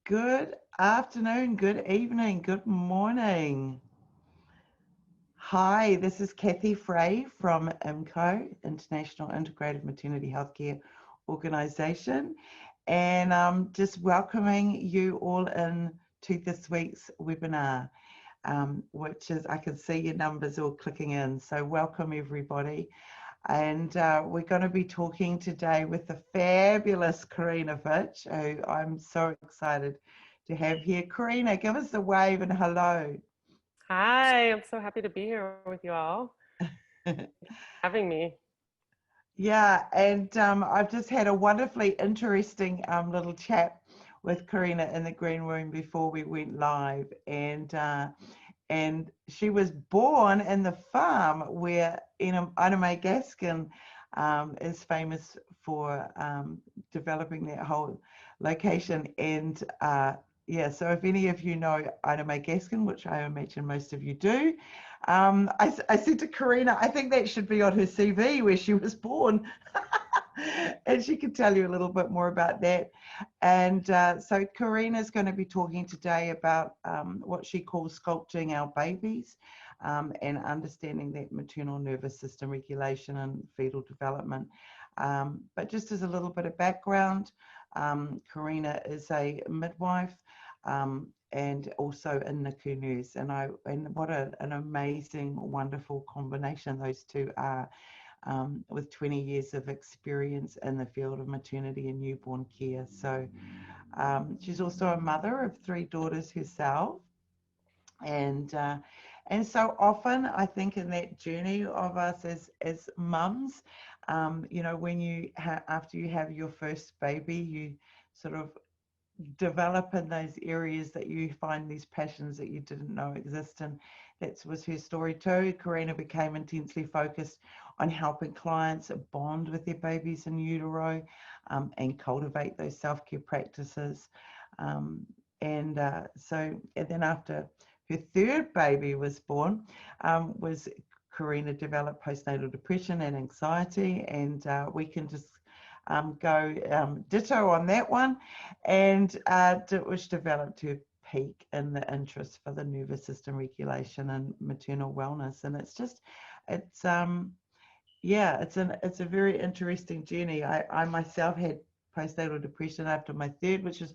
Good afternoon, good evening, good morning. Hi, this is Kathy Frey from IMCO, International Integrated Maternity Healthcare Organisation, and I'm just welcoming you all in to this week's webinar, which is, I can see your numbers all clicking in, so welcome everybody. And we're going to be talking today with the fabulous Corina Fitch, who I'm so excited to have here. Corina, give us a wave and hello. Hi, I'm so happy to be here with you all. Having me. Yeah, and I've just had a wonderfully interesting little chat with Corina in the green room before we went live, and she was born in the farm where Anime Gaskin is famous for developing that whole location. And yeah, so if any of you know Anime Gaskin, which I imagine most of you do, I said to Corina, I think that should be on her CV where she was born. And she can tell you a little bit more about that. And so Corina is going to be talking today about what she calls sculpting our babies and understanding that maternal nervous system regulation and fetal development. But just as a little bit of background, Corina is a midwife and also a NICU nurse. And what an amazing, wonderful combination those two are. With 20 years of experience in the field of maternity and newborn care. So she's also a mother of 3 daughters herself. And so often I think in that journey of us as mums, you know, when you after you have your first baby, you sort of develop in those areas that you find these passions that you didn't know exist. And that was her story too. Corina became intensely focused on helping clients bond with their babies in utero and cultivate those self-care practices. And then after her 3rd baby was born, was Corina developed postnatal depression and anxiety, and we can just go ditto on that one, and which developed her peak in the interest for the nervous system regulation and maternal wellness. And it's a very interesting journey. I myself had postnatal depression after my 3rd, which is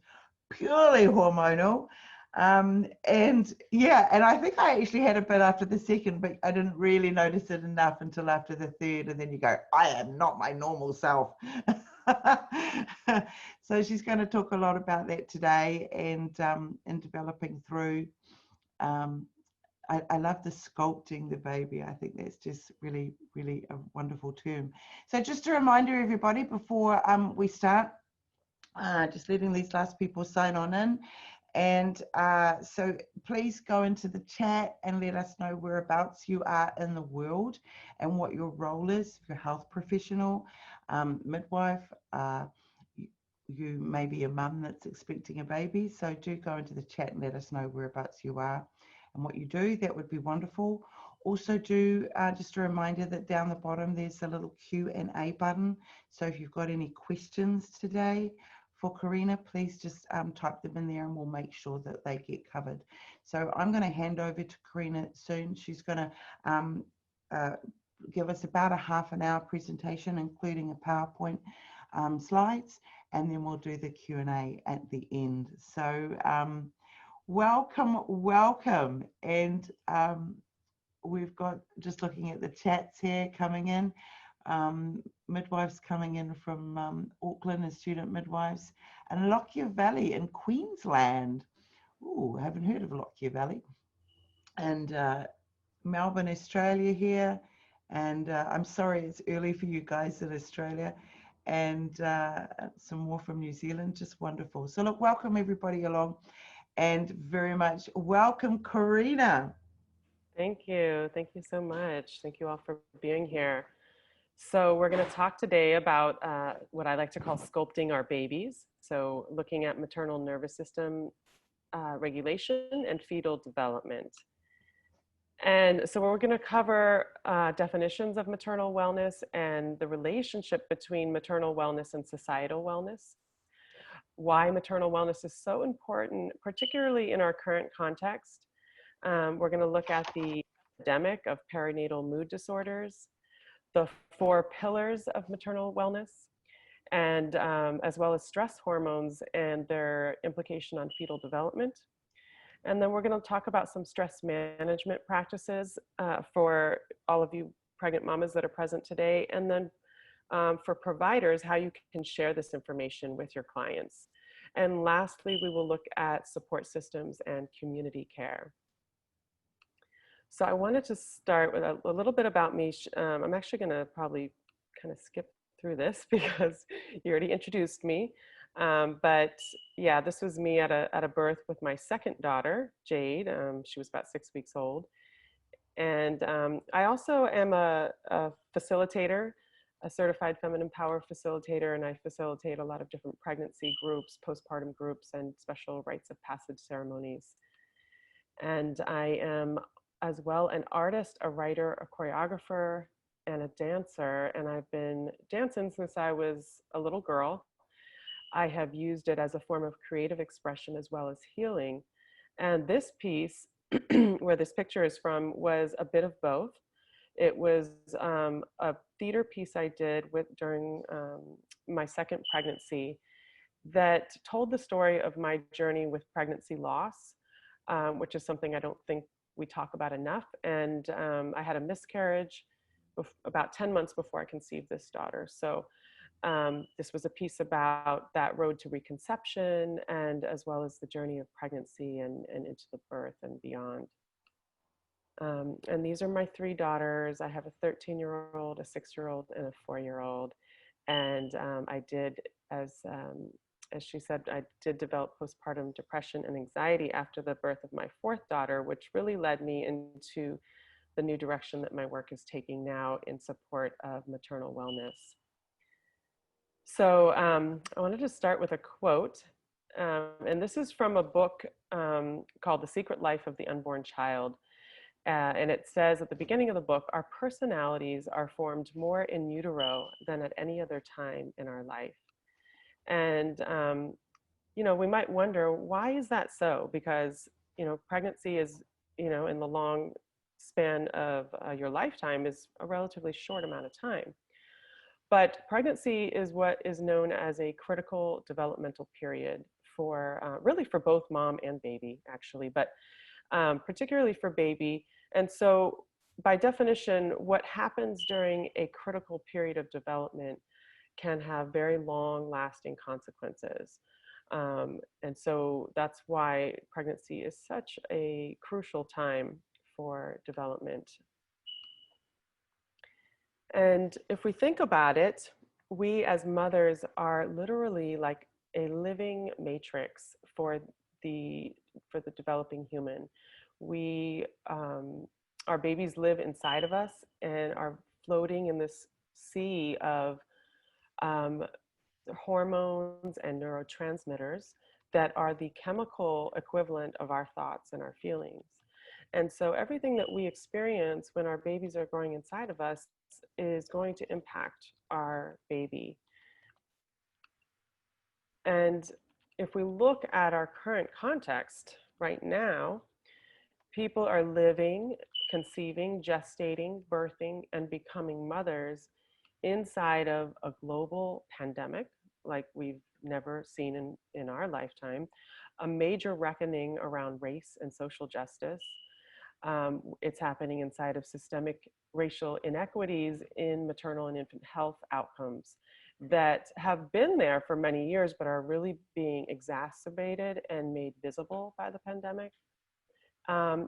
purely hormonal. And I think I actually had a bit after the 2nd, but I didn't really notice it enough until after the 3rd. And then you go, I am not my normal self. So she's going to talk a lot about that today, and in developing through. I love the sculpting the baby. I think that's just really, really a wonderful term. So just a reminder, everybody, before we start, just letting these last people sign on in. And so please go into the chat and let us know whereabouts you are in the world and what your role is. If you're a health professional, midwife, you may be a mum that's expecting a baby. So do go into the chat and let us know whereabouts you are and what you do. That would be wonderful. Also do, just a reminder that down the bottom there's a little Q&A button. So if you've got any questions today for Corina, please just type them in there and we'll make sure that they get covered. So I'm going to hand over to Corina soon. She's going to give us about a half an hour presentation, including a PowerPoint slides, and then we'll do the Q&A at the end. So welcome. And we've got, just looking at the chats here coming in, midwives coming in from Auckland as student midwives, and Lockyer Valley in Queensland. Ooh, I haven't heard of Lockyer Valley. And Melbourne, Australia here. And I'm sorry it's early for you guys in Australia. And some more from New Zealand, just wonderful. So look, welcome everybody along, and very much welcome Corina. Thank you. Thank you so much. Thank you all for being here. So we're going to talk today about what I like to call sculpting our babies. So looking at maternal nervous system regulation and fetal development. And so we're going to cover definitions of maternal wellness and the relationship between maternal wellness and societal wellness. why maternal wellness is so important, particularly in our current context. We're going to look at the epidemic of perinatal mood disorders, the 4 pillars of maternal wellness, and as well as stress hormones and their implication on fetal development. And then we're going to talk about some stress management practices for all of you pregnant mamas that are present today. And then for providers, how you can share this information with your clients. And lastly, we will look at support systems and community care. So I wanted to start with a little bit about me. I'm actually going to probably kind of skip through this because you already introduced me. But yeah, this was me at a birth with my second daughter, Jade. She was about 6 weeks old. And I also am a facilitator, a certified feminine power facilitator, and I facilitate a lot of different pregnancy groups, postpartum groups, and special rites of passage ceremonies. And I am as well an artist, a writer, a choreographer, and a dancer. And I've been dancing since I was a little girl. I have used it as a form of creative expression as well as healing. And this piece, where this picture is from, was a bit of both. It was a theater piece I did during my second pregnancy that told the story of my journey with pregnancy loss, which is something I don't think we talk about enough. And I had a miscarriage about 10 months before I conceived this daughter. So this was a piece about that road to reconception, and as well as the journey of pregnancy and into the birth and beyond. And these are my 3 daughters. I have a 13-year-old, a 6-year-old, and a 4-year-old. And I did, as she said, I did develop postpartum depression and anxiety after the birth of my 4th daughter, which really led me into the new direction that my work is taking now in support of maternal wellness. So I wanted to start with a quote, and this is from a book called The Secret Life of the Unborn Child. And it says at the beginning of the book, our personalities are formed more in utero than at any other time in our life. And, we might wonder, why is that so? Because, pregnancy is, in the long span of your lifetime is a relatively short amount of time. But pregnancy is what is known as a critical developmental period for really for both mom and baby, actually, but particularly for baby. And so by definition, what happens during a critical period of development can have very long lasting consequences. And so that's why pregnancy is such a crucial time for development. And if we think about it, we as mothers are literally like a living matrix for the developing human. We our babies live inside of us and are floating in this sea of hormones and neurotransmitters that are the chemical equivalent of our thoughts and our feelings. And so everything that we experience when our babies are growing inside of us is going to impact our baby. And if we look at our current context right now, people are living, conceiving, gestating, birthing, and becoming mothers inside of a global pandemic like we've never seen in our lifetime, a major reckoning around race and social justice. It's happening inside of systemic racial inequities in maternal and infant health outcomes that have been there for many years, but are really being exacerbated and made visible by the pandemic.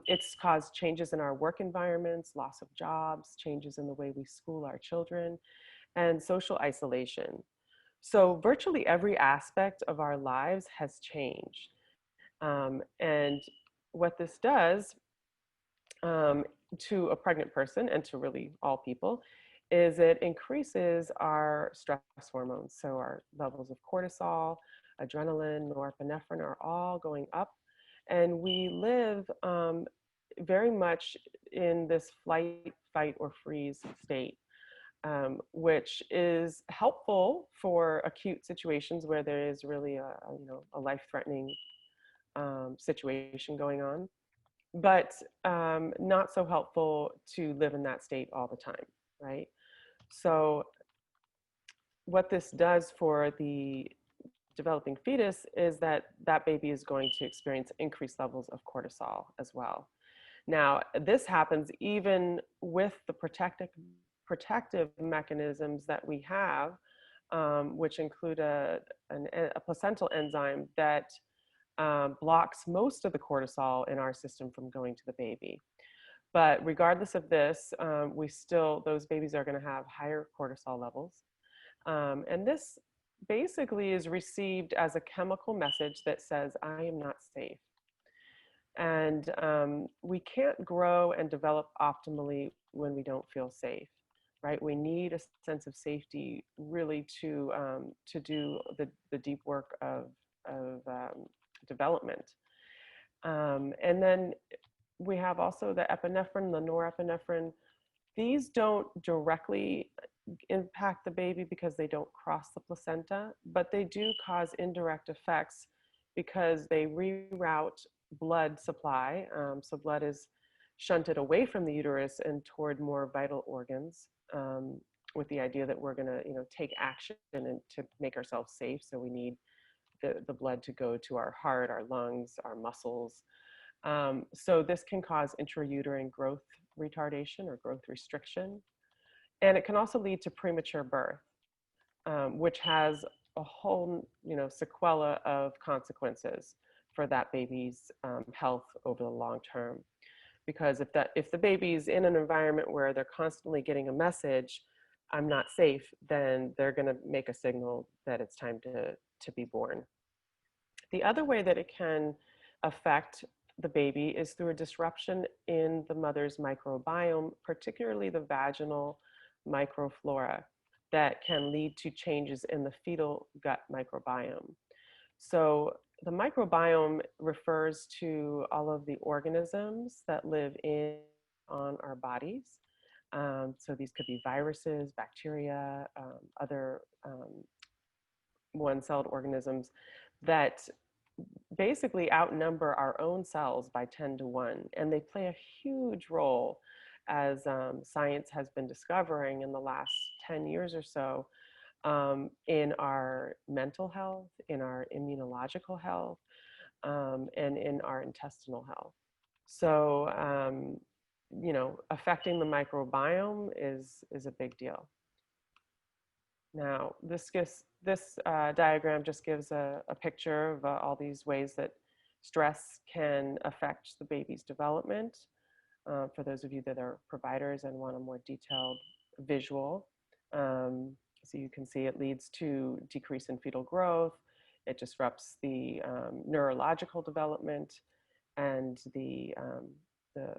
It's caused changes in our work environments, loss of jobs, changes in the way we school our children, and social isolation. So virtually every aspect of our lives has changed. And what this does to a pregnant person and to really all people is it increases our stress hormones. So our levels of cortisol, adrenaline, norepinephrine are all going up. And we live very much in this flight, fight, or freeze state. which is helpful for acute situations where there is really a life-threatening situation going on, but not so helpful to live in that state all the time, right? So what this does for the developing fetus is that that baby is going to experience increased levels of cortisol as well. Now, this happens even with the protective mechanisms that we have, which include a placental enzyme that blocks most of the cortisol in our system from going to the baby. But regardless of this, those babies are going to have higher cortisol levels. And this basically is received as a chemical message that says, I am not safe. And we can't grow and develop optimally when we don't feel safe, right? We need a sense of safety really to do the deep work of development. And then we have also the epinephrine, the norepinephrine. These don't directly impact the baby because they don't cross the placenta, but they do cause indirect effects because they reroute blood supply. So blood is shunted away from the uterus and toward more vital organs, with the idea that we're going to, take action and to make ourselves safe. So we need the blood to go to our heart, our lungs, our muscles. So this can cause intrauterine growth retardation or growth restriction. And it can also lead to premature birth, which has a whole, sequela of consequences for that baby's health over the long term. Because if the baby's in an environment where they're constantly getting a message, I'm not safe, then they're going to make a signal that it's time to be born. The other way that it can affect the baby is through a disruption in the mother's microbiome, particularly the vaginal microflora, that can lead to changes in the fetal gut microbiome. So the microbiome refers to all of the organisms that live on our bodies. So these could be viruses, bacteria, other one-celled organisms that basically outnumber our own cells by 10 to 1. And they play a huge role, as science has been discovering in the last 10 years or so, in our mental health, in our immunological health, and in our intestinal health. So, affecting the microbiome is a big deal. Now, this diagram just gives a picture of all these ways that stress can affect the baby's development. For those of you that are providers and want a more detailed visual, so you can see it leads to decrease in fetal growth. It disrupts the neurological development and the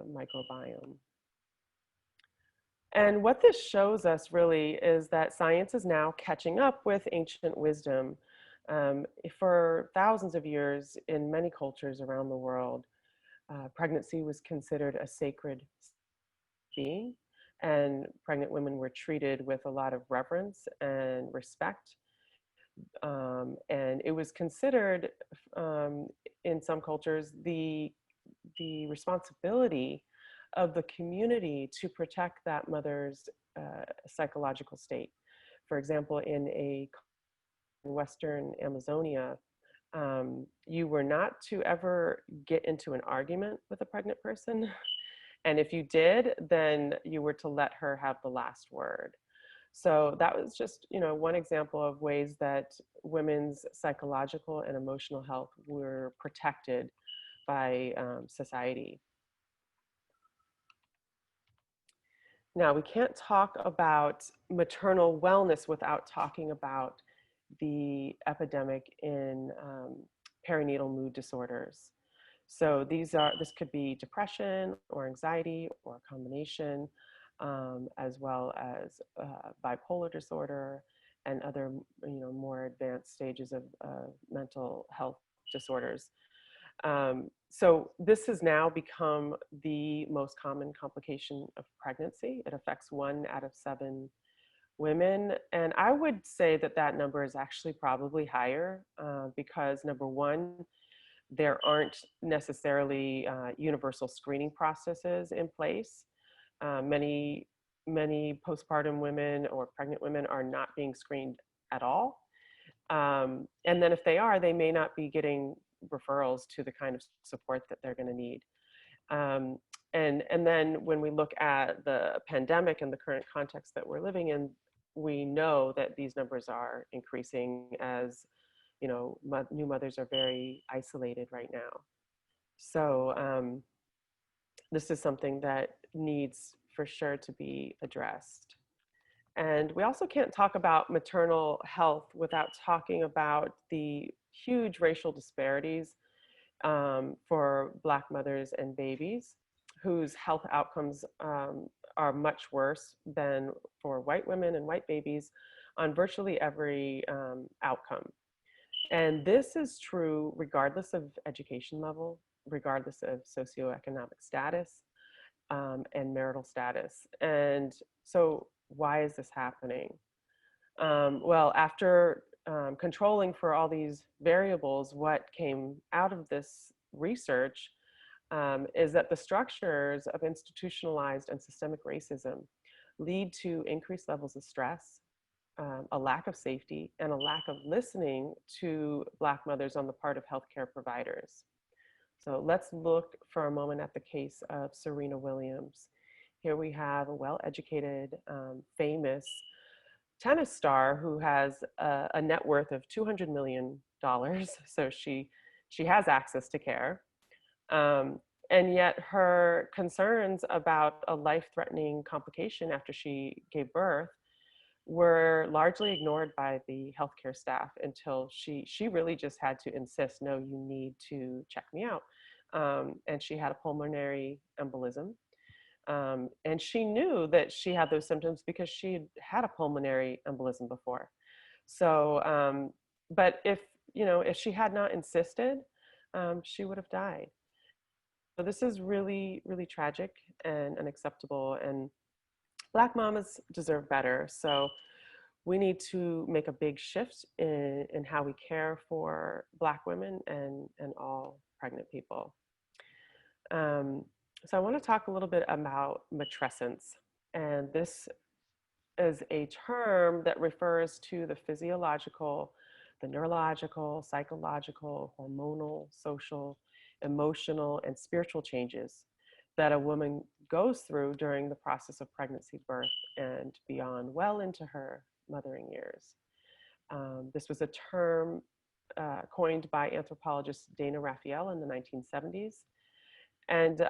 microbiome. And what this shows us really is that science is now catching up with ancient wisdom. For thousands of years in many cultures around the world, pregnancy was considered a sacred being, and pregnant women were treated with a lot of reverence and respect. And it was considered, in some cultures, the responsibility of the community to protect that mother's psychological state. For example, in Western Amazonia, you were not to ever get into an argument with a pregnant person. And if you did, then you were to let her have the last word. So that was just, one example of ways that women's psychological and emotional health were protected by society. Now, we can't talk about maternal wellness without talking about the epidemic in perinatal mood disorders. So this could be depression or anxiety or a combination, as well as bipolar disorder and other, more advanced stages of mental health disorders. So this has now become the most common complication of pregnancy. It affects 1 out of 7 women. And I would say that that number is actually probably higher because number one, there aren't necessarily universal screening processes in place. Many postpartum women or pregnant women are not being screened at all. And then if they are, they may not be getting referrals to the kind of support that they're going to need. Um, and then when we look at the pandemic and the current context that we're living in, we know that these numbers are increasing as new mothers are very isolated right now. So this is something that needs for sure to be addressed. And we also can't talk about maternal health without talking about the huge racial disparities for Black mothers and babies whose health outcomes are much worse than for white women and white babies on virtually every outcome. And this is true regardless of education level, regardless of socioeconomic status and marital status. And so, why is this happening? Well, after controlling for all these variables, what came out of this research is that the structures of institutionalized and systemic racism lead to increased levels of stress, a lack of safety, and a lack of listening to Black mothers on the part of healthcare providers. So let's look for a moment at the case of Serena Williams. Here we have a well-educated, famous tennis star who has a net worth of $200 million. So she has access to care. And yet her concerns about a life-threatening complication after she gave birth were largely ignored by the healthcare staff until she really just had to insist, no, you need to check me out. And she had a pulmonary embolism. And she knew that she had those symptoms because she had a pulmonary embolism before. So, but if she had not insisted, she would have died. So this is really, really tragic and unacceptable. And Black mamas deserve better. So we need to make a big shift in how we care for Black women and all pregnant people. Um, so I want to talk a little bit about matressance. And this is a term that refers to the physiological, the neurological, psychological, hormonal, social, emotional, and spiritual changes that a woman goes through during the process of pregnancy, birth, and beyond, well into her mothering years. This was a term coined by anthropologist Dana Raphael in the 1970s, and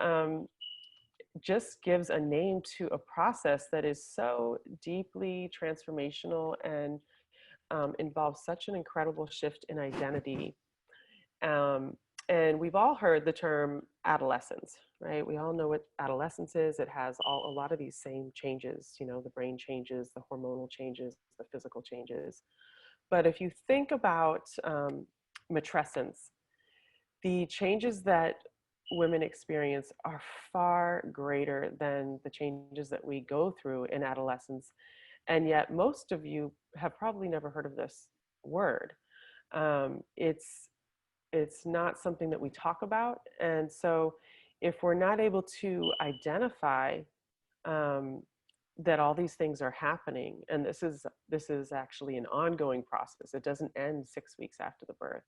just gives a name to a process that is so deeply transformational and involves such an incredible shift in identity. Um, and we've all heard the term adolescence, right? We all know what adolescence is. It has a lot of these same changes, the brain changes, the hormonal changes, the physical changes. But if you think about matrescence, the changes that women experience are far greater than the changes that we go through in adolescence. And yet most of you have probably never heard of this word. It's not something that we talk about. And so if we're not able to identify that all these things are happening, and this is actually an ongoing process, it doesn't end 6 weeks after the birth,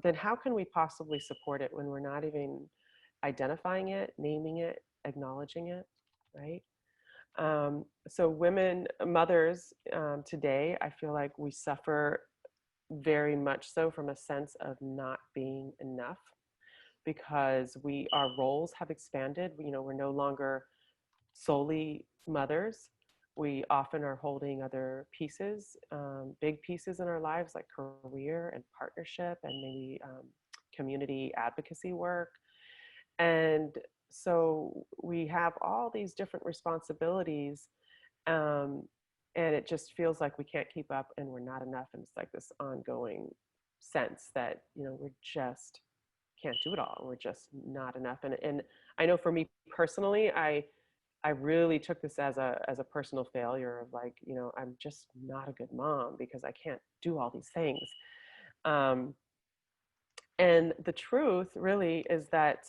then how can we possibly support it when we're not even identifying it, naming it, acknowledging it, right? So women, mothers today, I feel like we suffer very much so from a sense of not being enough because our roles have expanded. We're no longer solely mothers. We often are holding other pieces, big pieces in our lives like career and partnership and maybe community advocacy work. And so we have all these different responsibilities, and it just feels like we can't keep up and we're not enough. And it's like this ongoing sense that, we just can't do it all. We're just not enough. And I know for me personally, I really took this as a personal failure of like, I'm just not a good mom because I can't do all these things. Um, and the truth really is that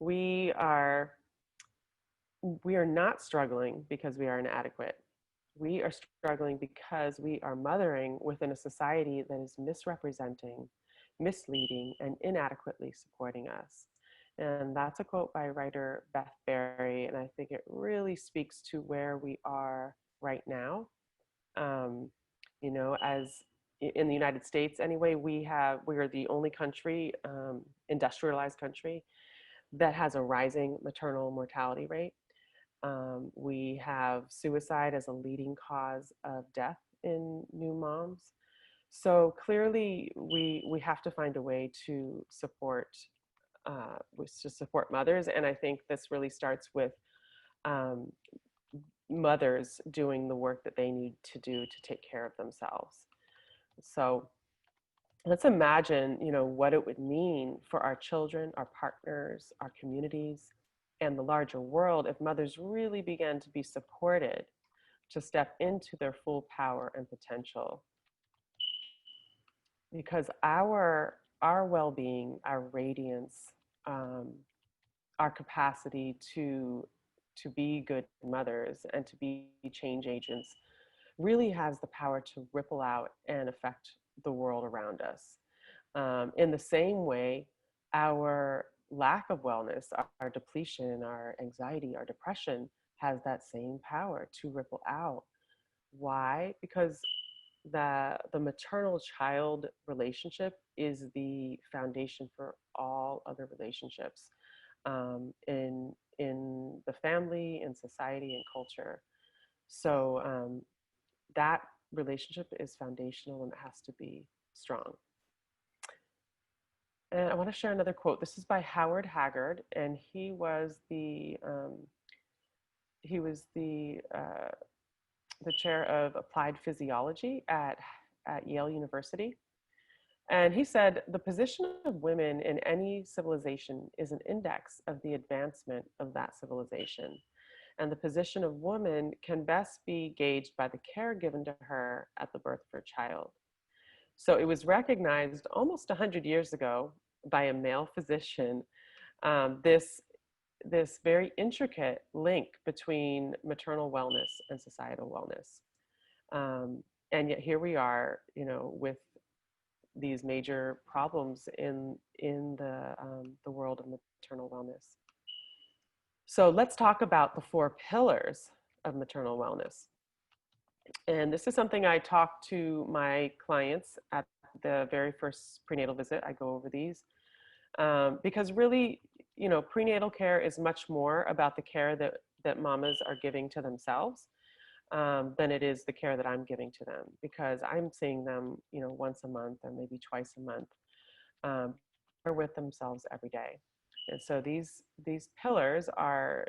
we are we are not struggling because we are inadequate. We are struggling because we are mothering within a society that is misrepresenting, misleading, and inadequately supporting us. And that's a quote by writer Beth Berry. And I think it really speaks to where we are right now. Um, as in the United States, anyway, we are the only country, industrialized country, that has a rising maternal mortality rate. We have suicide as a leading cause of death in new moms. So clearly, we have to find a way to support mothers, and I think this really starts with um, mothers doing the work that they need to do to take care of themselves. So let's imagine, what it would mean for our children, our partners, our communities, and the larger world if mothers really began to be supported to step into their full power and potential. Because our well-being, our radiance, um, our capacity to be good mothers and to be change agents really has the power to ripple out and affect the world around us. In the same way, our lack of wellness, our depletion, our anxiety, our depression has that same power to ripple out. Why? Because the maternal child relationship is the foundation for all other relationships, in the family, in society, and culture. So that relationship is foundational and it has to be strong. And I want to share another quote. This is by Howard Haggard, and he was the chair of applied physiology at Yale University. And he said, the position of women in any civilization is an index of the advancement of that civilization. And the position of woman can best be gauged by the care given to her at the birth of her child. So it was recognized almost 100 years ago by a male physician, this very intricate link between maternal wellness and societal wellness. And yet here we are, with these major problems in the world of maternal wellness. So let's talk about the 4 pillars of maternal wellness. And this is something I talk to my clients at the very first prenatal visit. I go over these because really, prenatal care is much more about the care that mamas are giving to themselves than it is the care that I'm giving to them, because I'm seeing them, once a month or maybe twice a month. They're with themselves every day. And so these pillars are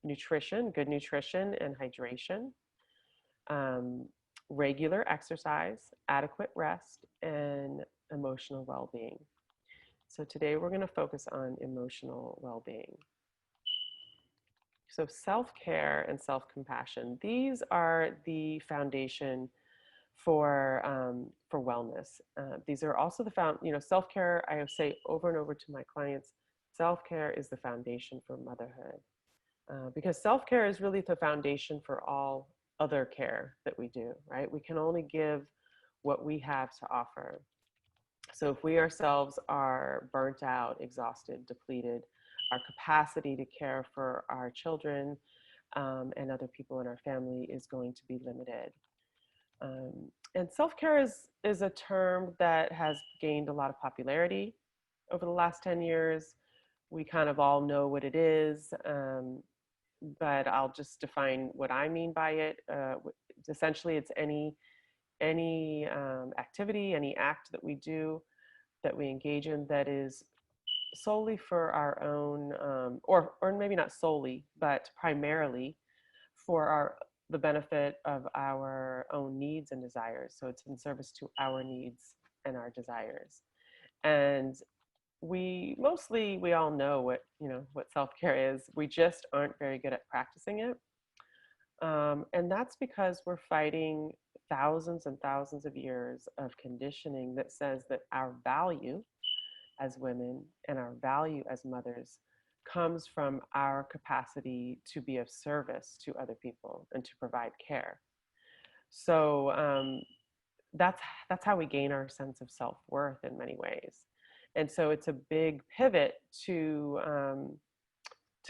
nutrition, good nutrition and hydration, um, regular exercise, adequate rest, and emotional well-being. So today we're going to focus on emotional well-being. So self-care and self-compassion, these are the foundation for wellness. These are also self-care. I say over and over to my clients, self-care is the foundation for motherhood, because self-care is really the foundation for all other care that we do, right? We can only give what we have to offer. So if we ourselves are burnt out, exhausted, depleted, our capacity to care for our children and other people in our family is going to be limited. And self-care is a term that has gained a lot of popularity over the last 10 years. We kind of all know what it is, but I'll just define what I mean by it. Essentially, it's any activity, any act that we do, that we engage in, that is solely for our own, or maybe not solely, but primarily for the benefit of our own needs and desires. So it's in service to our needs and our desires. And we all know what, what self-care is. We just aren't very good at practicing it. And that's because we're fighting thousands and thousands of years of conditioning that says that our value as women and our value as mothers comes from our capacity to be of service to other people and to provide care. So that's that's how we gain our sense of self-worth in many ways. And so it's a big pivot to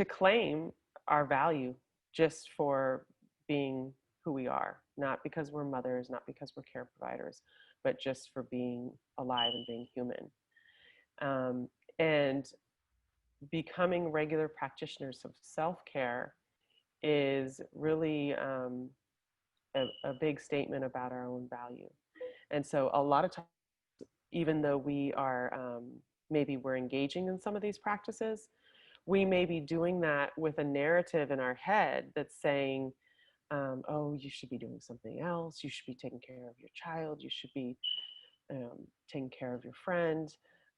claim our value just for being who we are, not because we're mothers, not because we're care providers, but just for being alive and being human. And becoming regular practitioners of self-care is really a big statement about our own value. And so a lot of times, even though we are maybe we're engaging in some of these practices, we may be doing that with a narrative in our head that's saying, oh, you should be doing something else. You should be taking care of your child. You should be taking care of your friend.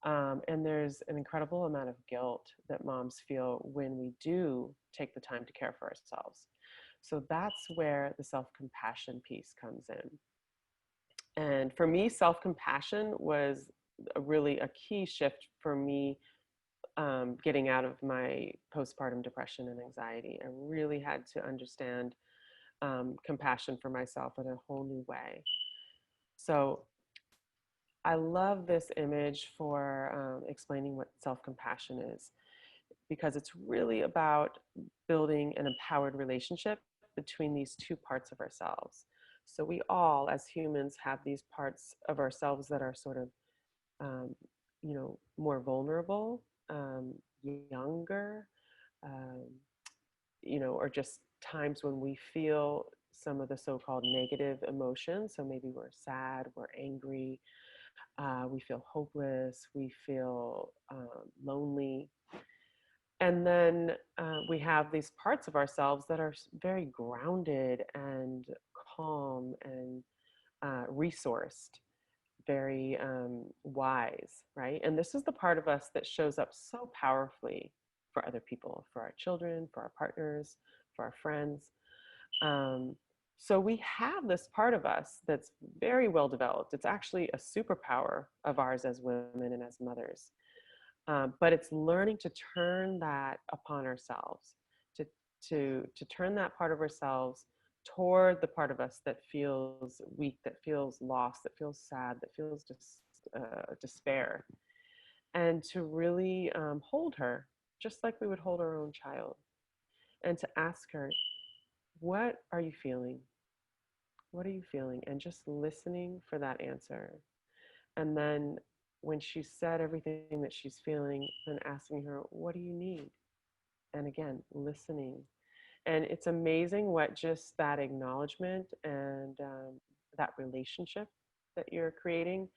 And there's an incredible amount of guilt that moms feel when we do take the time to care for ourselves. So that's where the self compassion piece comes in. And for me, self compassion was really a key shift for me, getting out of my postpartum depression and anxiety. I really had to understand compassion for myself in a whole new way. So I love this image for explaining what self compassion is, because it's really about building an empowered relationship between these two parts of ourselves. So we all, as humans, have these parts of ourselves that are sort of, um, more vulnerable, younger, um, or just times when we feel some of the so-called negative emotions. So maybe we're sad, we're angry, we feel hopeless, we feel lonely. And then we have these parts of ourselves that are very grounded and calm and resourced, very wise, right? And this is the part of us that shows up so powerfully for other people, for our children, for our partners, for our friends. Um, so we have this part of us that's very well developed. It's actually a superpower of ours as women and as mothers. But it's learning to turn that upon ourselves, to to turn that part of ourselves toward the part of us that feels weak, that feels lost, that feels sad, that feels despair, and to really hold her just like we would hold our own child, and to ask her, "What are you feeling? What are you feeling?" And just listening for that answer. And then when she said everything that she's feeling, then asking her, "What do you need?" And again, listening. And it's amazing what just that acknowledgement and that relationship that you're creating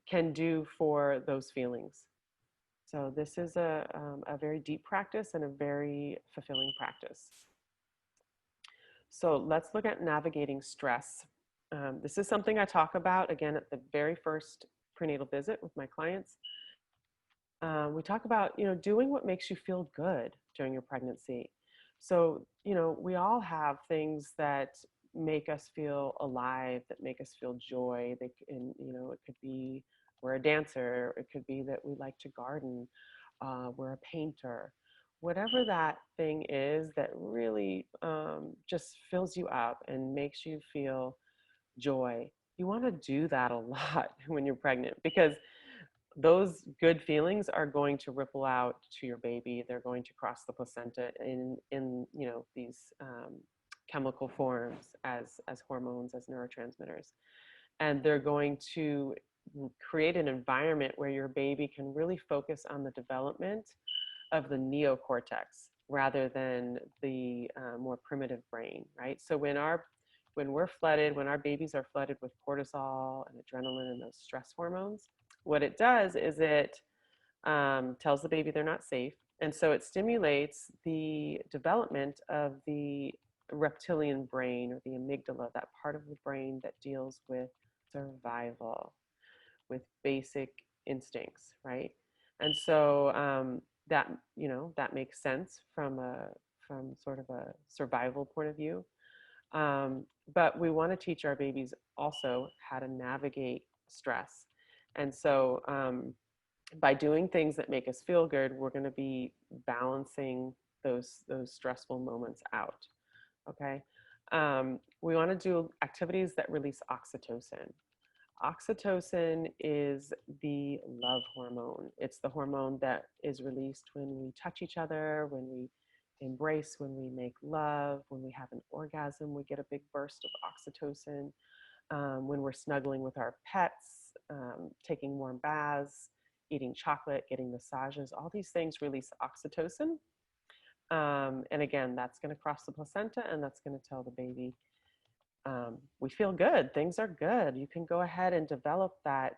can do for those feelings. So this is a very deep practice and a very fulfilling practice. So let's look at navigating stress. This is something I talk about again at the very first prenatal visit with my clients. We talk about, doing what makes you feel good during your pregnancy. So, we all have things that make us feel alive, that make us feel joy. It could be we're a dancer. It could be that we like to garden. We're a painter. Whatever that thing is that really just fills you up and makes you feel joy. You want to do that a lot when you're pregnant, because those good feelings are going to ripple out to your baby. They're going to cross the placenta in these chemical forms as hormones, as neurotransmitters, and they're going to create an environment where your baby can really focus on the development of the neocortex rather than the more primitive brain, right? So when we're flooded, when our babies are flooded with cortisol and adrenaline and those stress hormones, what it does is it tells the baby they're not safe. And so it stimulates the development of the reptilian brain, or the amygdala, that part of the brain that deals with survival, with basic instincts, right? And so that, that makes sense from sort of a survival point of view. But we want to teach our babies also how to navigate stress. And so by doing things that make us feel good, we're going to be balancing those stressful moments out. Okay. We want to do activities that release oxytocin. Oxytocin is the love hormone. It's the hormone that is released when we touch each other, when we embrace, when we make love, when we have an orgasm, we get a big burst of oxytocin. When we're snuggling with our pets, taking warm baths, eating chocolate, getting massages, all these things release oxytocin. And again, that's going to cross the placenta, and that's going to tell the baby, we feel good, things are good. You can go ahead and develop that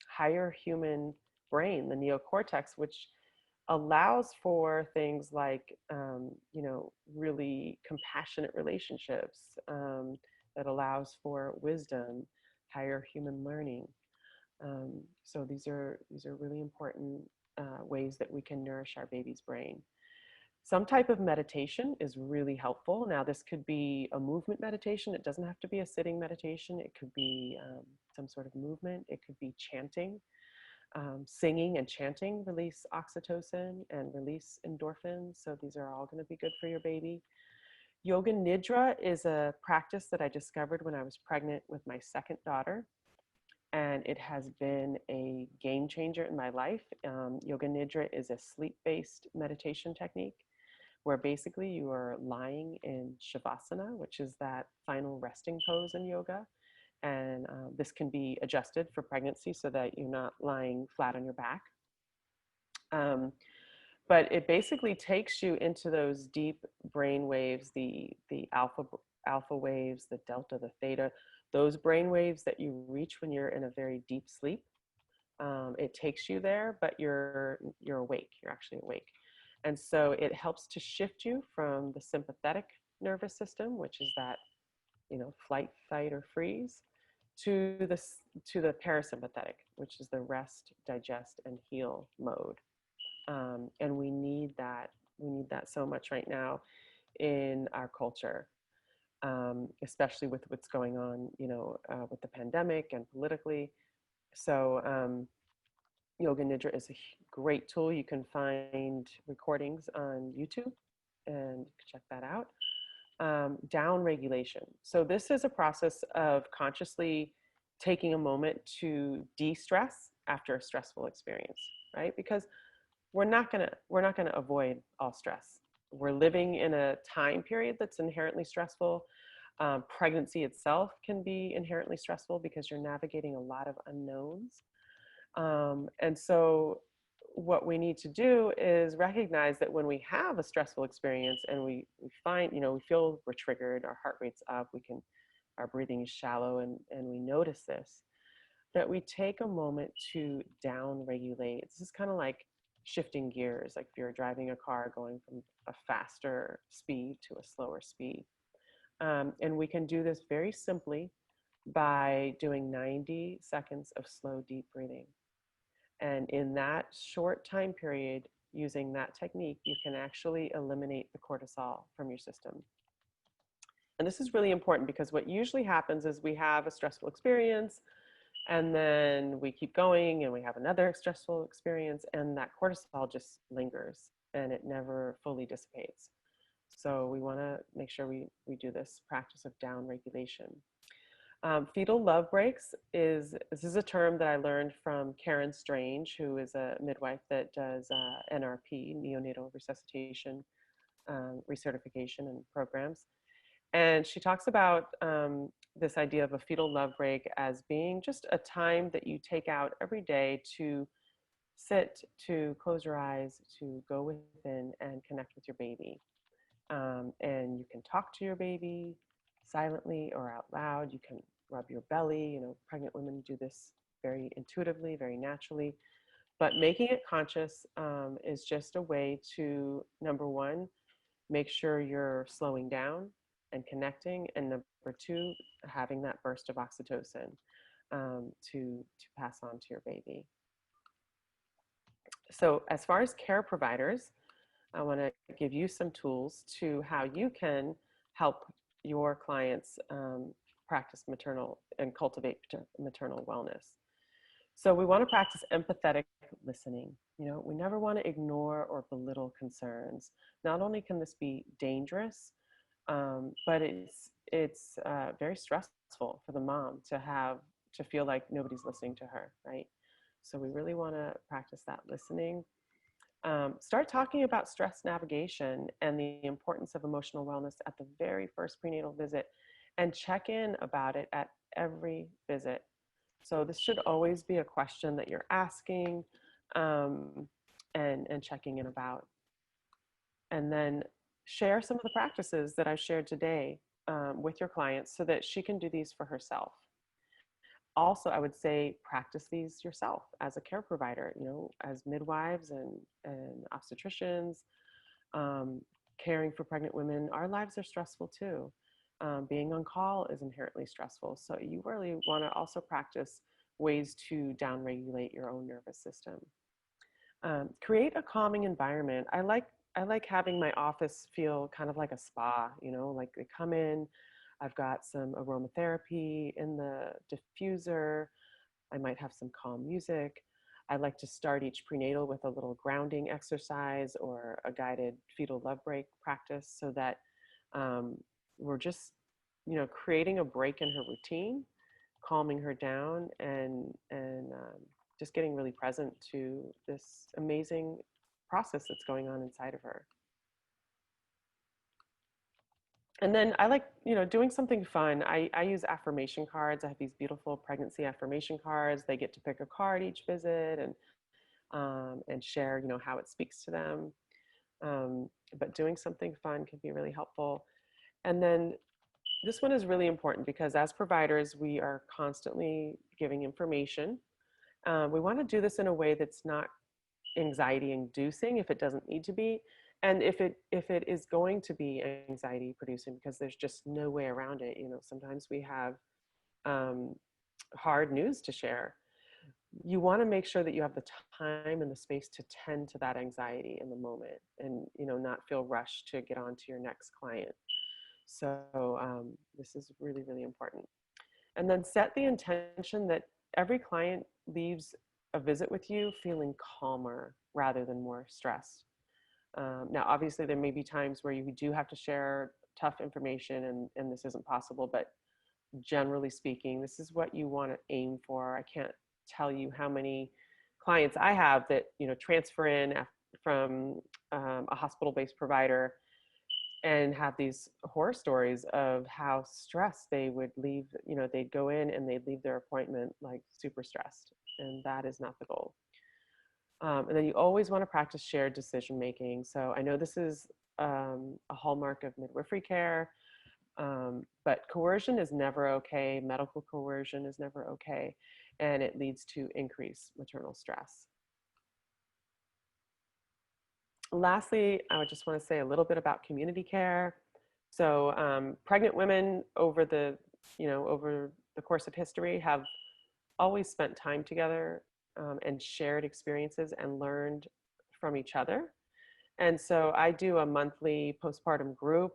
higher human brain, the neocortex, which allows for things like really compassionate relationships, that allows for wisdom, higher human learning. So these are really important ways that we can nourish our baby's brain. Some type of meditation is really helpful. Now, this could be a movement meditation. It doesn't have to be a sitting meditation. It could be some sort of movement. It could be chanting. Singing and chanting release oxytocin and release endorphins. So these are all going to be good for your baby. Yoga Nidra is a practice that I discovered when I was pregnant with my second daughter, and it has been a game changer in my life. Yoga Nidra is a sleep-based meditation technique where basically you are lying in Shavasana, which is that final resting pose in yoga. And this can be adjusted for pregnancy so that you're not lying flat on your back. But it basically takes you into those deep brain waves, the alpha waves, the delta, the theta, those brain waves that you reach when you're in a very deep sleep. It takes you there, but you're awake. You're actually awake. And so it helps to shift you from the sympathetic nervous system, which is that, flight, fight, or freeze, to the parasympathetic, which is the rest, digest, and heal mode. And we need that. We need that so much right now in our culture, especially with what's going on, with the pandemic and politically. So Yoga Nidra is a great tool. You can find recordings on YouTube and check that out. Down regulation. So this is a process of consciously taking a moment to de-stress after a stressful experience, right? Because we're not gonna avoid all stress. We're living in a time period that's inherently stressful. Pregnancy itself can be inherently stressful because you're navigating a lot of unknowns. And so what we need to do is recognize that when we have a stressful experience and we find, we feel we're triggered, our heart rate's up, our breathing is shallow, and we notice this, that we take a moment to down regulate. This is kind of like shifting gears, like if you're driving a car going from a faster speed to a slower speed. And we can do this very simply by doing 90 seconds of slow, deep breathing. And in that short time period, using that technique, you can actually eliminate the cortisol from your system. And this is really important because what usually happens is we have a stressful experience, and then we keep going and we have another stressful experience, and that cortisol just lingers and it never fully dissipates. So we want to make sure we do this practice of down regulation. Fetal love breaks this is a term that I learned from Karen Strange, who is a midwife that does NRP, neonatal resuscitation, recertification and programs. And she talks about this idea of a fetal love break as being just a time that you take out every day to sit, to close your eyes, to go within and connect with your baby. And you can talk to your baby silently or out loud. You can rub your belly. Pregnant women do this very intuitively, very naturally. But making it conscious is just a way to, number one, make sure you're slowing down and connecting, and number two, having that burst of oxytocin to pass on to your baby. So as far as care providers, I want to give you some tools to how you can help your clients practice maternal and cultivate maternal wellness. So we want to practice empathetic listening. We never want to ignore or belittle concerns. Not only can this be dangerous, but it's very stressful for the mom to feel like nobody's listening to her, right? So we really want to practice that listening. Start talking about stress navigation and the importance of emotional wellness at the very first prenatal visit, and check in about it at every visit. So this should always be a question that you're asking, um, and checking in about. And then share some of the practices that I've shared today with your clients so that she can do these for herself. Also, I would say practice these yourself as a care provider, as midwives and obstetricians, um, caring for pregnant women. Our lives are stressful too. Being on call is inherently stressful. So you really want to also practice ways to downregulate your own nervous system. Create a calming environment. I like having my office feel kind of like a spa, like they come in, I've got some aromatherapy in the diffuser. I might have some calm music. I like to start each prenatal with a little grounding exercise or a guided fetal love break practice so that um, we're just, creating a break in her routine, calming her down, and just getting really present to this amazing process that's going on inside of her. And then I like, doing something fun. I use affirmation cards. I have these beautiful pregnancy affirmation cards. They get to pick a card each visit and share, how it speaks to them. But doing something fun can be really helpful. And then this one is really important because as providers, we are constantly giving information. We want to do this in a way that's not anxiety inducing if it doesn't need to be, and if it is going to be anxiety producing because there's just no way around it. Sometimes we have um, hard news to share. You want to make sure that you have the time and the space to tend to that anxiety in the moment, and not feel rushed to get on to your next client. So this is really, really important. And then set the intention that every client leaves a visit with you feeling calmer rather than more stressed. Now, obviously, there may be times where you do have to share tough information and this isn't possible, but generally speaking, this is what you want to aim for. I can't tell you how many clients I have that, transfer in from a hospital-based provider and have these horror stories of how stressed they would leave. They'd go in and they'd leave their appointment like super stressed, and that is not the goal. And then you always want to practice shared decision making. So I know this is a hallmark of midwifery care, but coercion is never okay. Medical coercion is never okay, and it leads to increased maternal stress. Lastly, I would just want to say a little bit about community care. So pregnant women over the course of history have always spent time together and shared experiences and learned from each other. And so I do a monthly postpartum group.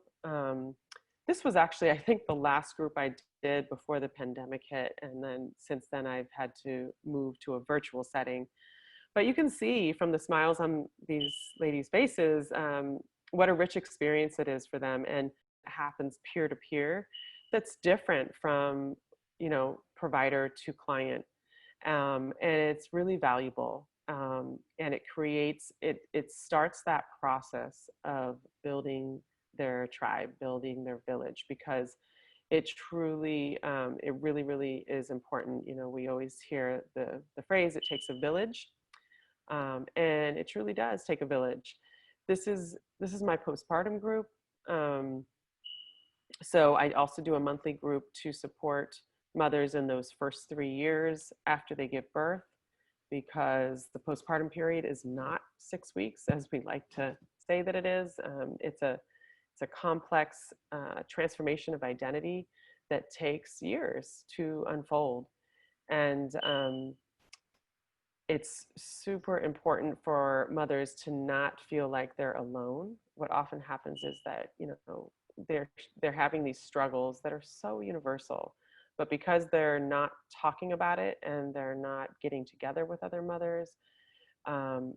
This was actually, I think, the last group I did before the pandemic hit. And then since then, I've had to move to a virtual setting. But you can see from the smiles on these ladies' faces what a rich experience it is for them, and it happens peer to peer. That's different from provider to client, and it's really valuable. And it starts that process of building their tribe, building their village, because it really, really is important. We always hear the phrase, it takes a village. And it truly does take a village. This is my postpartum group. So I also do a monthly group to support mothers in those first 3 years after they give birth, because the postpartum period is not 6 weeks as we like to say that it is. It's a complex transformation of identity that takes years to unfold. And it's super important for mothers to not feel like they're alone. What often happens is that, they're they're having these struggles that are so universal, but because they're not talking about it and they're not getting together with other mothers,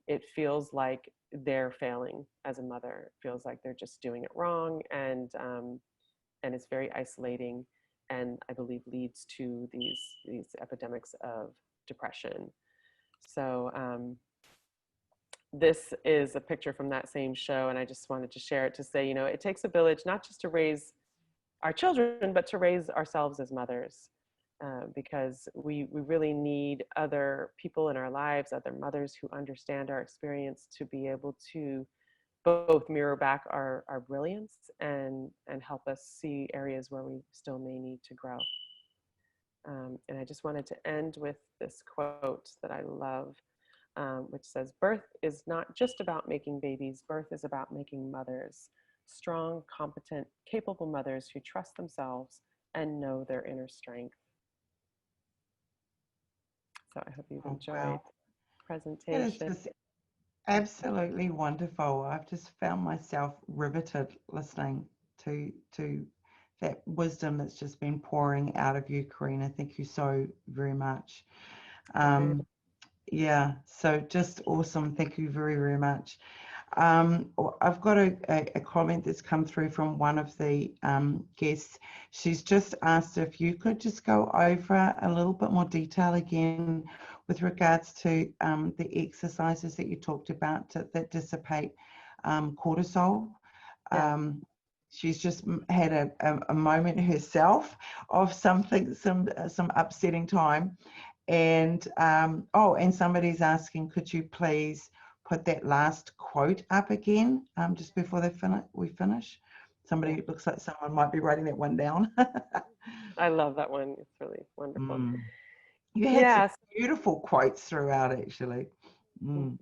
it feels like they're failing as a mother. It feels like they're just doing it wrong, and it's very isolating, and I believe leads to these epidemics of depression. So this is a picture from that same show, and I just wanted to share it to say, it takes a village not just to raise our children, but to raise ourselves as mothers, because we really need other people in our lives, other mothers who understand our experience, to be able to both mirror back our brilliance and help us see areas where we still may need to grow. And I just wanted to end with this quote that I love, which says, "Birth is not just about making babies, birth is about making mothers, strong, competent, capable mothers who trust themselves and know their inner strength." So I hope you've Oh, enjoyed wow. the It is presentation. just absolutely wonderful. I've just found myself riveted listening to that wisdom that's just been pouring out of you, Corina. Thank you so very much. Okay. Yeah, so just awesome. Thank you very, very much. I've got a comment that's come through from one of the guests. She's just asked if you could just go over a little bit more detail again with regards to the exercises that you talked about that dissipate cortisol. Yeah. She's just had a moment herself of something, some upsetting time. And and somebody's asking, could you please put that last quote up again just before we finish? Yeah. Somebody, it looks like someone might be writing that one down. I love that one. It's really wonderful. Mm. You had some Yes. beautiful quotes throughout, actually. Mm. Mm.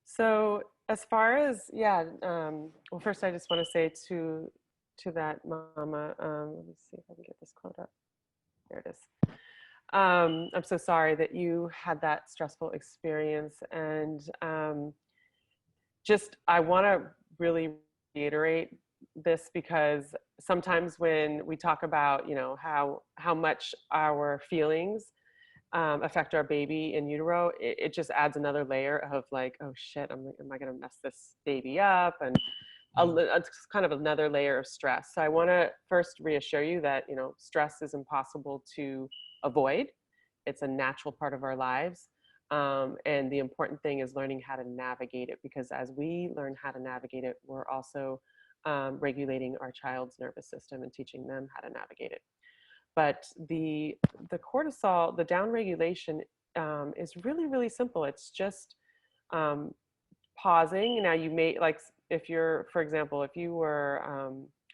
So as far as, yeah, well, first I just want to say to that mama, let me see if I can get this quote up. There it is. I'm so sorry that you had that stressful experience, and just I want to really reiterate this, because sometimes when we talk about, how much our feelings affect our baby in utero, it just adds another layer of like, oh shit, am I going to mess this baby up? And it's kind of another layer of stress. So I want to first reassure you that, stress is impossible to avoid. It's a natural part of our lives. And the important thing is learning how to navigate it, because as we learn how to navigate it, we're also regulating our child's nervous system and teaching them how to navigate it. But the cortisol, the downregulation, is really, really simple. It's just um, pausing. Now you may, like, if you're, for example, if you were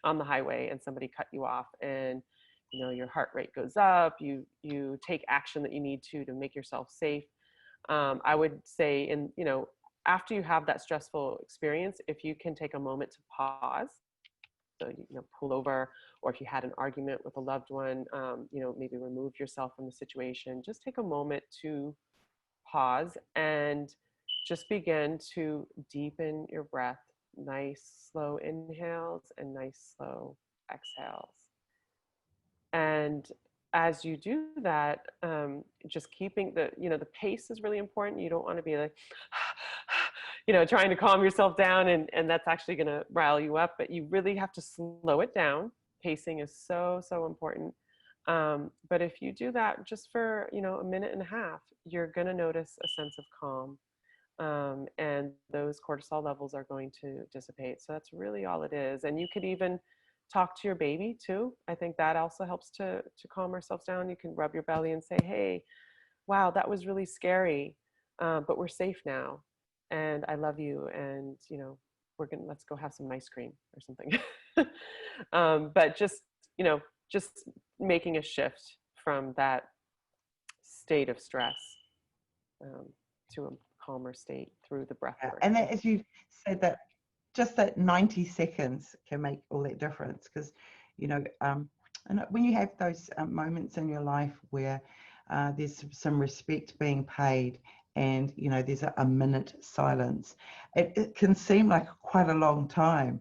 on the highway and somebody cut you off, and your heart rate goes up, you take action that you need to make yourself safe. I would say, after you have that stressful experience, if you can take a moment to pause, so pull over, or if you had an argument with a loved one, maybe remove yourself from the situation. Just take a moment to pause and just begin to deepen your breath. Nice slow inhales and nice slow exhales. And as you do that, just keeping the pace is really important. You don't want to be like, trying to calm yourself down, and that's actually going to rile you up. But you really have to slow it down. Pacing is so, so important. But if you do that just for, a minute and a half, you're going to notice a sense of calm. And those cortisol levels are going to dissipate. So that's really all it is. And you could even talk to your baby too. I think that also helps to calm ourselves down. You can rub your belly and say, hey, wow, that was really scary, but we're safe now, and I love you, and let's go have some ice cream or something. But you know just making a shift from that state of stress, um, to a calmer state through the breath work. And that, as you said, that just that 90 seconds can make all that difference, because and when you have those moments in your life where there's some respect being paid, and there's a minute silence. It can seem like quite a long time,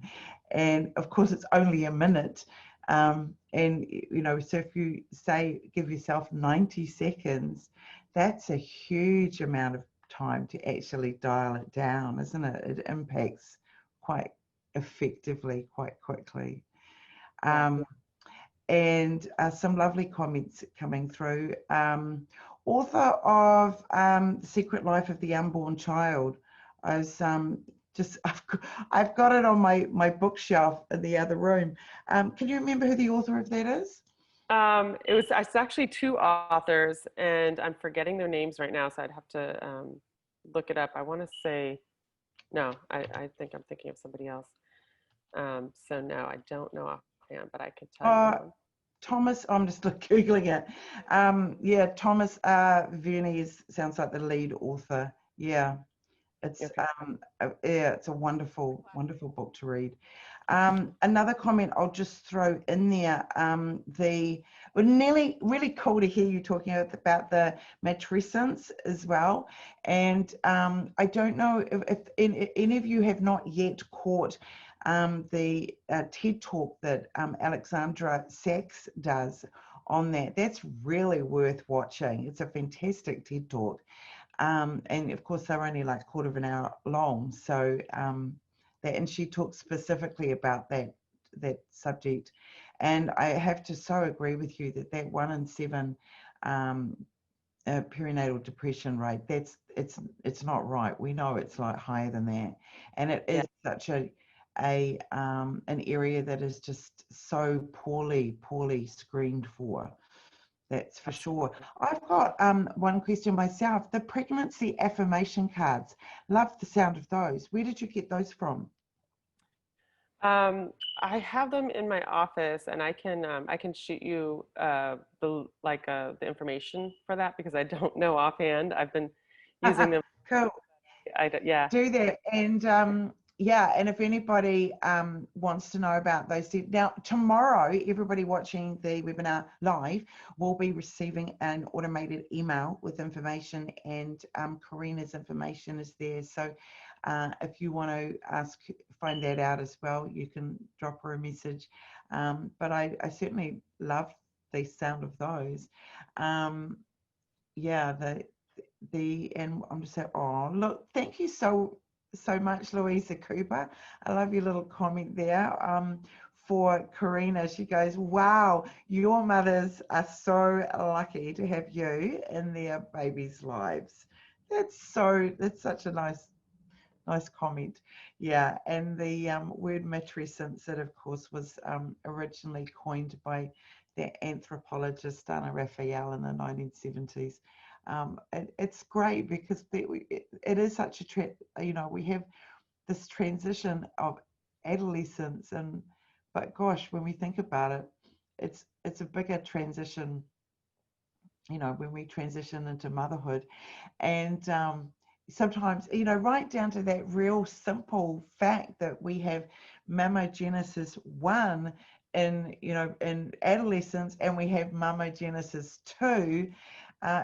and of course it's only a minute. And so if you say give yourself 90 seconds, that's a huge amount of time to actually dial it down, isn't it? It impacts quite effectively, quite quickly. And some lovely comments coming through. Author of Secret Life of the Unborn Child. I was I've got it on my bookshelf in the other room. Can you remember who the author of that is? It's actually two authors, and I'm forgetting their names right now, so I'd have to look it up. I want to say, no, I think I'm thinking of somebody else. So no, I don't know offhand, but I could tell you. Thomas, I'm just Googling it. Yeah, Thomas Vernies sounds like the lead author. Yeah, it's Okay. it's a wonderful, wonderful book to read. Another comment I'll just throw in there. Really cool to hear you talking about the matressance as well. And I don't know if any of you have not yet caught the TED talk that Alexandra Sachs does on that. That's really worth watching. It's a fantastic TED talk. And of course, they're only like a quarter of an hour long. So and she talks specifically about that subject. And I have to so agree with you that 1 in 7 perinatal depression rate, it's not right. We know it's like higher than that, and it is such an area that is just so poorly screened for. That's for sure. I've got one question myself. The pregnancy affirmation cards, love the sound of those. Where did you get those from? I have them in my office, and I can shoot you the information for that, because I don't know offhand. I've been using them. Cool. Yeah. Do that. And yeah, and if anybody wants to know about those, now tomorrow, everybody watching the webinar live will be receiving an automated email with information, and Corina's information is there. So if you want to find that out as well, you can drop her a message. But I certainly love the sound of those. Yeah, and I'm just saying, oh, look, thank you so much, Louisa Cooper. I love your little comment there. For Corina, she goes, wow, your mothers are so lucky to have you in their babies' lives. That's such a nice comment. Yeah, and the word matressance, that of course was originally coined by the anthropologist Anna Raphael in the 1970s. It's great because it is such a we have this transition of adolescence, but gosh, when we think about it, it's a bigger transition, when we transition into motherhood. And sometimes, right down to that real simple fact that we have mammogenesis 1 in adolescence, and we have mammogenesis 2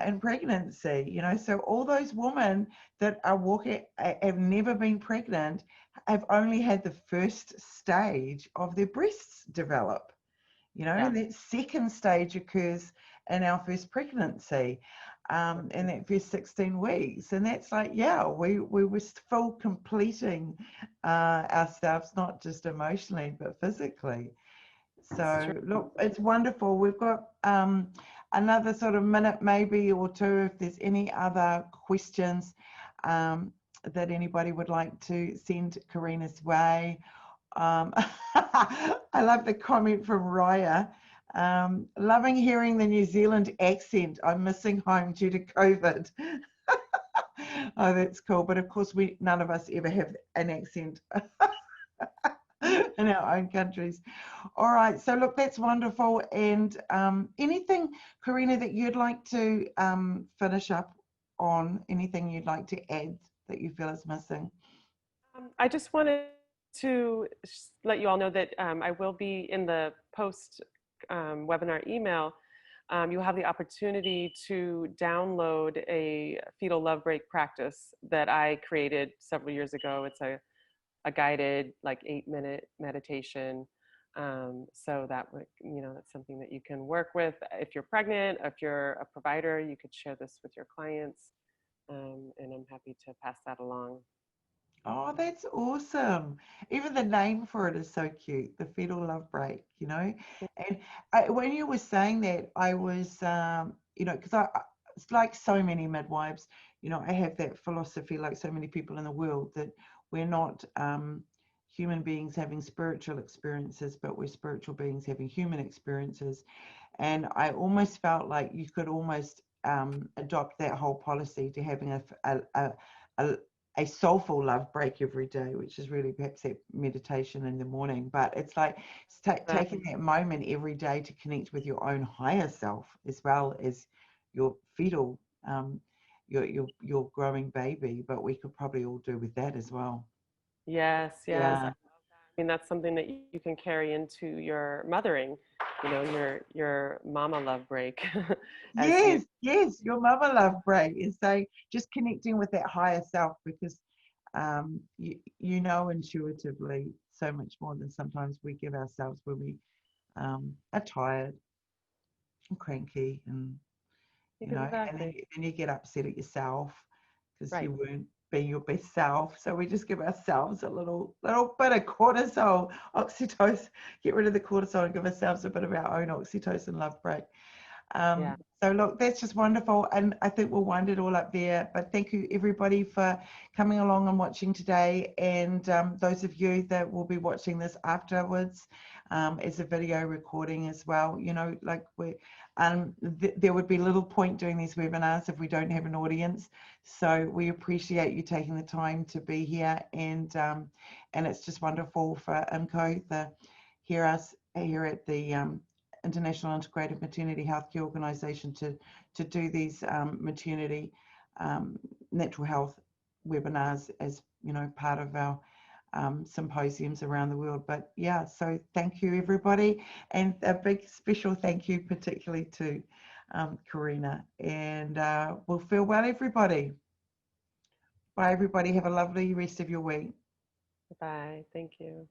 in pregnancy. So all those women that are have never been pregnant have only had the first stage of their breasts develop. And that second stage occurs in our first pregnancy, in that first 16 weeks. And that's like, we were still completing ourselves, not just emotionally, but physically. So look, it's wonderful. We've got another sort of minute maybe or two if there's any other questions that anybody would like to send Corina's way. I love the comment from Raya. Loving hearing the New Zealand accent. I'm missing home due to COVID. Oh, that's cool. But of course, none of us ever have an accent in our own countries. All right. So look, that's wonderful. And anything, Corina, that you'd like to finish up on? Anything you'd like to add that you feel is missing? I just wanted to let you all know that I will be in the post webinar email. you'll have the opportunity to download a fetal love break practice that I created several years ago. It's a guided, like 8-minute meditation. So that would, that's something that you can work with. If you're pregnant, if you're a provider, you could share this with your clients. And I'm happy to pass that along. Oh, that's awesome. Even the name for it is so cute, the fetal love break, And when you were saying that, I was, because it's like so many midwives, I have that philosophy, like so many people in the world, that we're not human beings having spiritual experiences, but we're spiritual beings having human experiences. And I almost felt like you could almost adopt that whole policy to having a a soulful love break every day, which is really perhaps that meditation in the morning. But it's like taking that moment every day to connect with your own higher self as well as your fetal, your growing baby. But we could probably all do with that as well. Yes, yes. I Yeah. mean, that's something that you can carry into your mothering, your mama love break as you. Yes, yes, your mother love break is saying just connecting with that higher self because you know intuitively so much more than sometimes we give ourselves when we are tired and cranky and and Exactly. then you get upset at yourself because Right. you weren't being your best self. So we just give ourselves a little bit of cortisol, oxytocin, get rid of the cortisol and give ourselves a bit of our own oxytocin love break. Yeah. So look, that's just wonderful. And I think we'll wind it all up there. But thank you everybody for coming along and watching today. And those of you that will be watching this afterwards as a video recording as well, like there would be little point doing these webinars if we don't have an audience. So we appreciate you taking the time to be here. And it's just wonderful for IMCO to hear us here at the International Integrated Maternity Healthcare Organisation to do these maternity natural health webinars as part of our symposiums around the world. But yeah, so thank you everybody, and a big special thank you particularly to Corina, and we'll feel well everybody. Bye everybody, have a lovely rest of your week. Bye. Thank you.